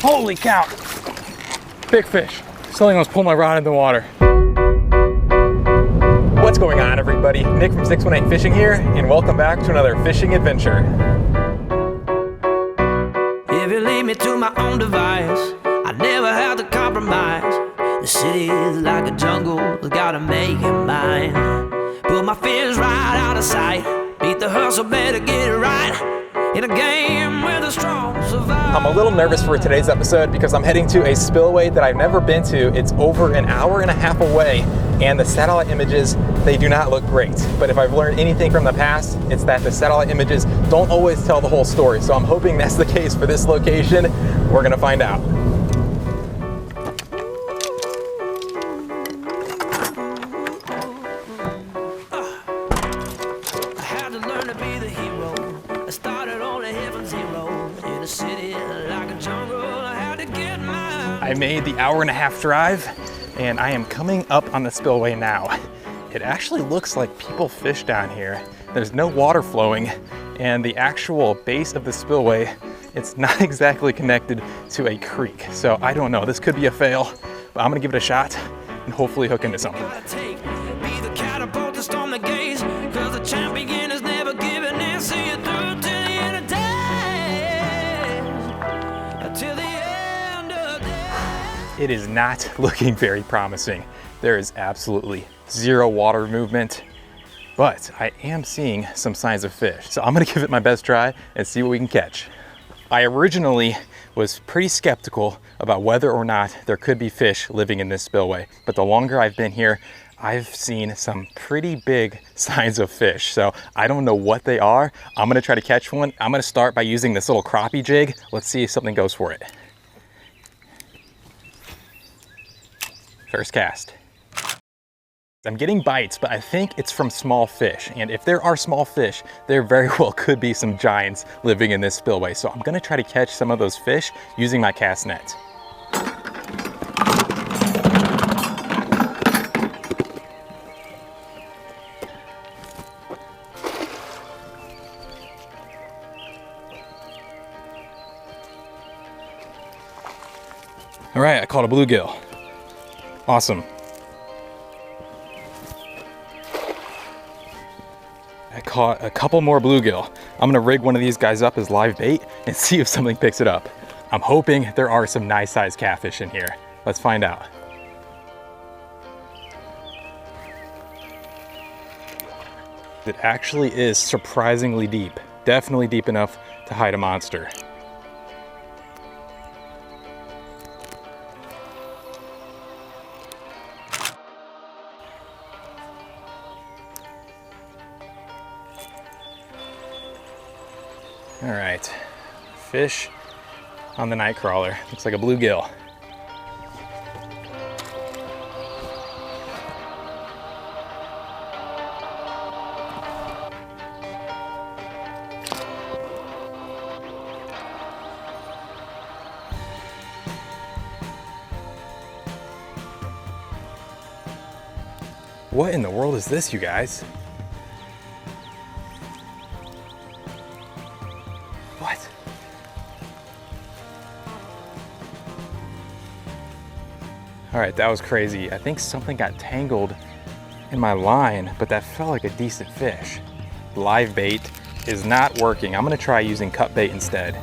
Holy cow. Big fish. Something almost pulled my rod in the water. What's going on, everybody? Nick from 618 Fishing here, and welcome back to another fishing adventure. If you leave me to my own device, I never have to compromise. The city is like a jungle, gotta make it mine. Put my fears right out of sight. Beat the hustle, better get it right. In a game where the strong survive. I'm a little nervous for today's episode because I'm heading to a spillway that I've never been to. It's over an hour and a half away, and the satellite images, they do not look great. But if I've learned anything from the past, it's that the satellite images don't always tell the whole story. So I'm hoping that's the case for this location. We're gonna find out. I made the hour and a half drive, and I am coming up on the spillway now. It actually looks like people fish down here. There's no water flowing, and the actual base of the spillway, it's not exactly connected to a creek. So I don't know, this could be a fail, but I'm gonna give it a shot and hopefully hook into something. It is not looking very promising. There is absolutely zero water movement, but I am seeing some signs of fish. So I'm gonna give it my best try and see what we can catch. I originally was pretty skeptical about whether or not there could be fish living in this spillway, but the longer I've been here, I've seen some pretty big signs of fish. So I don't know what they are. I'm gonna try to catch one. I'm gonna start by using this little crappie jig. Let's see if something goes for it. First cast. I'm getting bites, but I think it's from small fish. And if there are small fish, there very well could be some giants living in this spillway. So I'm gonna try to catch some of those fish using my cast net. All right, I caught a bluegill. Awesome. I caught a couple more bluegill. I'm gonna rig one of these guys up as live bait and see if something picks it up. I'm hoping there are some nice sized catfish in here. Let's find out. It actually is surprisingly deep. Definitely deep enough to hide a monster. All right, fish on the night crawler. Looks like a bluegill. What in the world is this, you guys? What? All right, that was crazy. I think something got tangled in my line, but that felt like a decent fish. Live bait is not working. I'm gonna try using cut bait instead.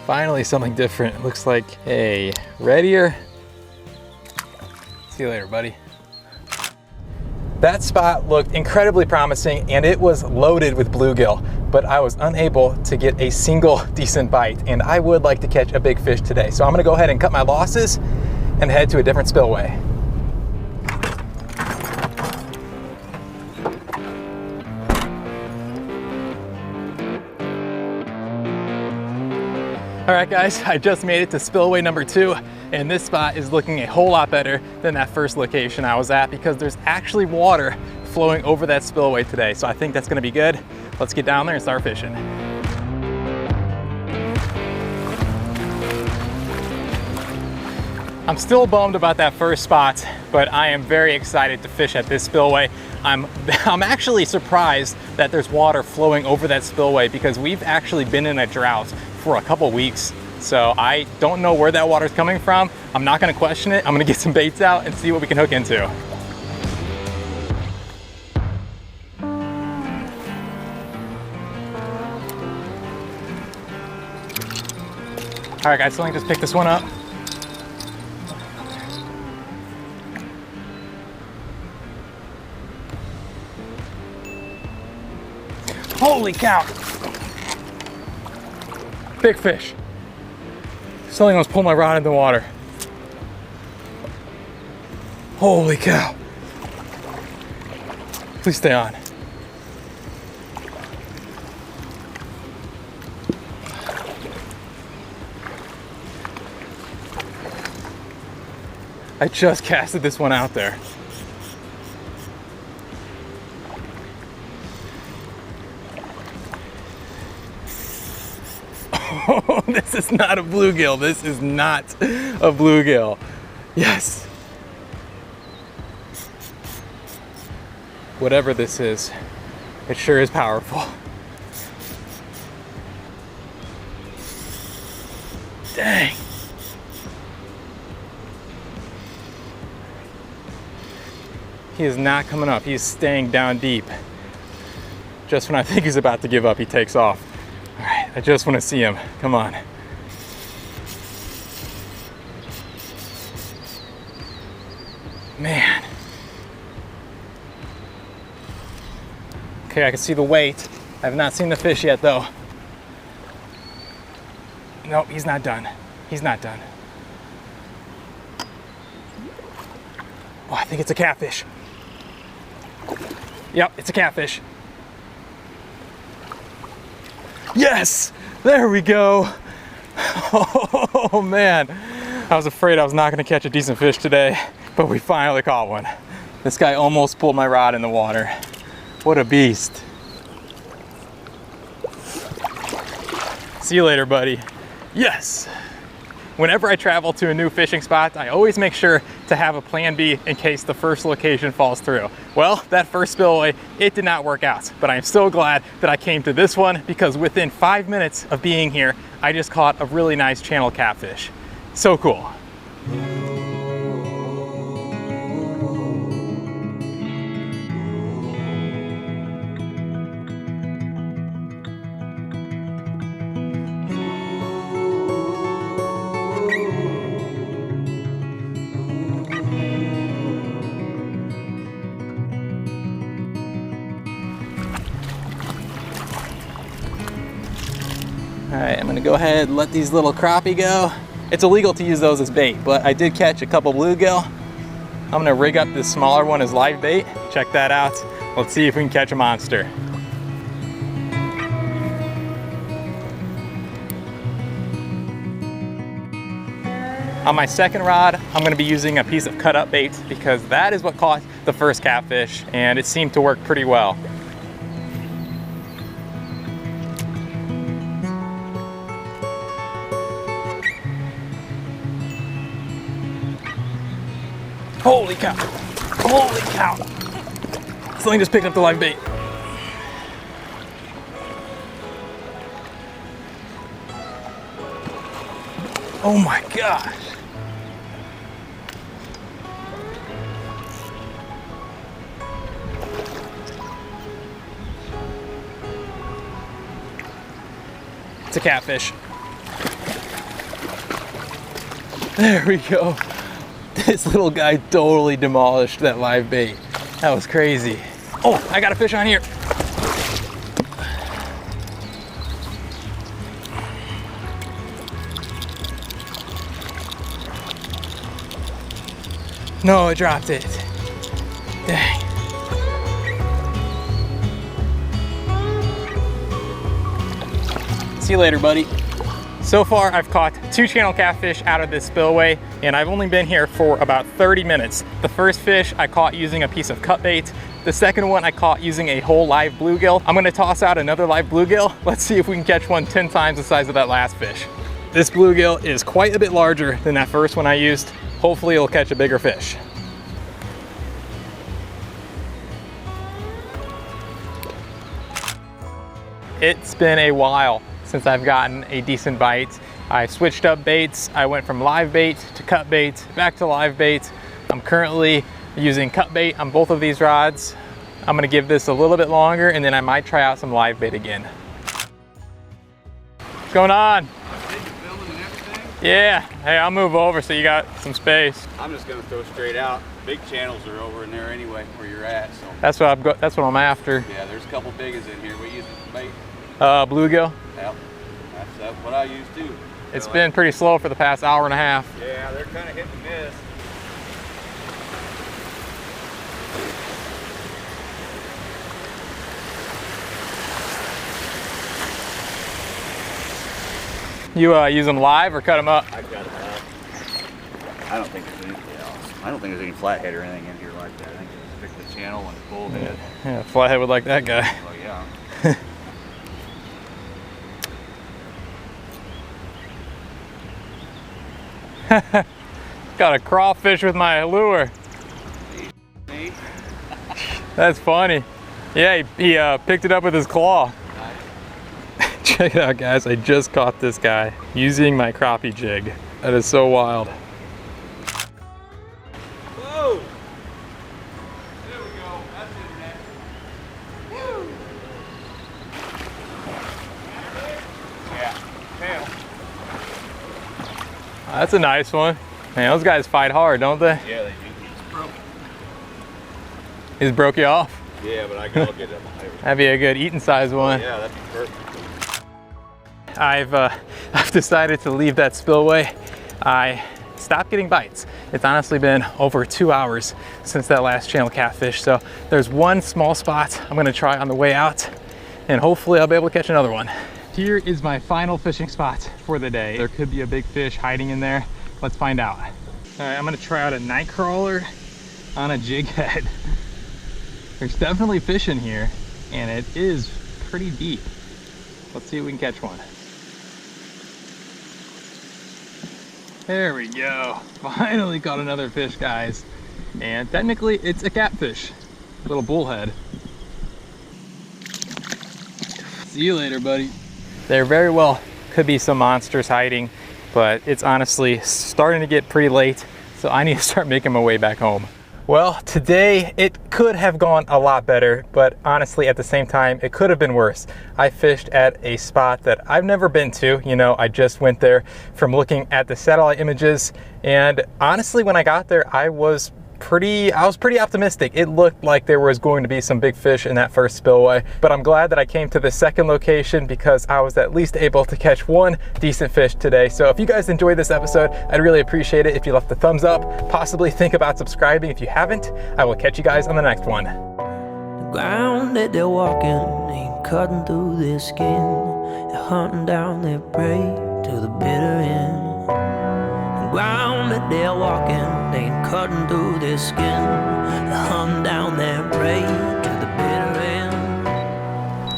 Finally, something different. Looks like a red ear. See you later, buddy. That spot looked incredibly promising and it was loaded with bluegill, but I was unable to get a single decent bite, and I would like to catch a big fish today. So I'm gonna go ahead and cut my losses and head to a different spillway. All right guys, I just made it to spillway number 2, and this spot is looking a whole lot better than that first location I was at because there's actually water flowing over that spillway today. So I think that's gonna be good. Let's get down there and start fishing. I'm still bummed about that first spot, but I am very excited to fish at this spillway. I'm actually surprised that there's water flowing over that spillway because we've actually been in a drought for a couple weeks. So I don't know where that water's coming from. I'm not gonna question it. I'm gonna get some baits out and see what we can hook into. All right guys, so let me just pick this one up. Holy cow! Big fish. Something almost pulled my rod in the water. Holy cow. Please stay on. I just casted this one out there. Oh, this is not a bluegill. This is not a bluegill. Yes. Whatever this is, it sure is powerful. Dang. He is not coming up. He's staying down deep. Just when I think he's about to give up, he takes off. All right, I just want to see him. Come on. Man. Okay, I can see the weight. I have not seen the fish yet though. Nope, he's not done. He's not done. Oh, I think it's a catfish. Yep, it's a catfish. Yes, there we go. Oh man, I was afraid I was not gonna catch a decent fish today, but we finally caught one. This guy almost pulled my rod in the water. What a beast. See you later, buddy. Yes. Whenever I travel to a new fishing spot, I always make sure to have a plan B in case the first location falls through. Well, that first spillway, it did not work out, but I'm so glad that I came to this one because within 5 minutes of being here, I just caught a really nice channel catfish. So cool. All right, I'm gonna go ahead and let these little crappie go. It's illegal to use those as bait, but I did catch a couple bluegill. I'm gonna rig up this smaller one as live bait. Check that out. Let's see if we can catch a monster. On my second rod, I'm gonna be using a piece of cut up bait because that is what caught the first catfish and it seemed to work pretty well. Holy cow, holy cow. Something just picked up the live bait. Oh my gosh. It's a catfish. There we go. This little guy totally demolished that live bait. That was crazy. Oh, I got a fish on here. No, I dropped it. Dang. See you later, buddy. So far, I've caught 2 channel catfish out of this spillway, and I've only been here for about 30 minutes. The first fish I caught using a piece of cut bait. The second one I caught using a whole live bluegill. I'm gonna toss out another live bluegill. Let's see if we can catch one 10 times the size of that last fish. This bluegill is quite a bit larger than that first one I used. Hopefully it'll catch a bigger fish. It's been a while since I've gotten a decent bite. I switched up baits. I went from live bait to cut bait, back to live bait. I'm currently using cut bait on both of these rods. I'm gonna give this a little bit longer and then I might try out some live bait again. What's going on? Yeah, hey, I'll move over so you got some space. I'm just gonna throw straight out. Big channels are over in there anyway, where you're at. So that's what I'm after. yeah, there's a couple biggies in here. We use bait. Bluegill. Yep, that's what I use too. It's been pretty slow for the past hour and a half. Yeah, they're kind of hit and miss. You use them live or cut them up? I got it up. I don't think there's anything else. I don't think there's any flathead or anything in here like that. I think it's just the channel and bullhead. Yeah, flathead would like that guy. Oh yeah. Got a crawfish with my lure. That's funny. Yeah, he picked it up with his claw. Check it out, guys. I just caught this guy using my crappie jig. That is so wild. Whoa! There we go. That's it, man. Woo! Yeah. Hamel. That's a nice one. Man, those guys fight hard, don't they? Yeah, they do. He's broke. He's broke you off? Yeah, but I can all get them. That'd be a good eating size one. Yeah, that'd be perfect. I've decided to leave that spillway. I stopped getting bites. It's honestly been over 2 hours since that last channel catfish. So there's one small spot I'm gonna try on the way out and hopefully I'll be able to catch another one. Here is my final fishing spot for the day. There could be a big fish hiding in there. Let's find out. All right, I'm gonna try out a night crawler on a jig head. There's definitely fish in here and it is pretty deep. Let's see if we can catch one. There we go. Finally caught another fish, guys. And technically it's a catfish, little bullhead. See you later, buddy. There very well could be some monsters hiding, but it's honestly starting to get pretty late, so I need to start making my way back home. Well, today it could have gone a lot better, but honestly at the same time it could have been worse. I fished at a spot that I've never been to. You know, I just went there from looking at the satellite images, and honestly when I got there I was pretty optimistic. It looked like there was going to be some big fish in that first spillway, but I'm glad that I came to the second location because I was at least able to catch one decent fish today. So if you guys enjoyed this episode, I'd really appreciate it if you left a thumbs up, possibly think about subscribing if you haven't. I will catch you guys on the next one. The ground that they're walking ain't cutting through their skin. They're hunting down their prey to the bitter end. The ground that they're walking ain't cutting through their skin. They're hunting down their prey to the bitter end.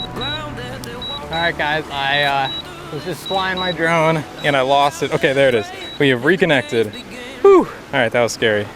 The ground that they're walking. All right, guys, I was just flying my drone and I lost it. Okay, there it is. We have reconnected. Whew. All right, that was scary.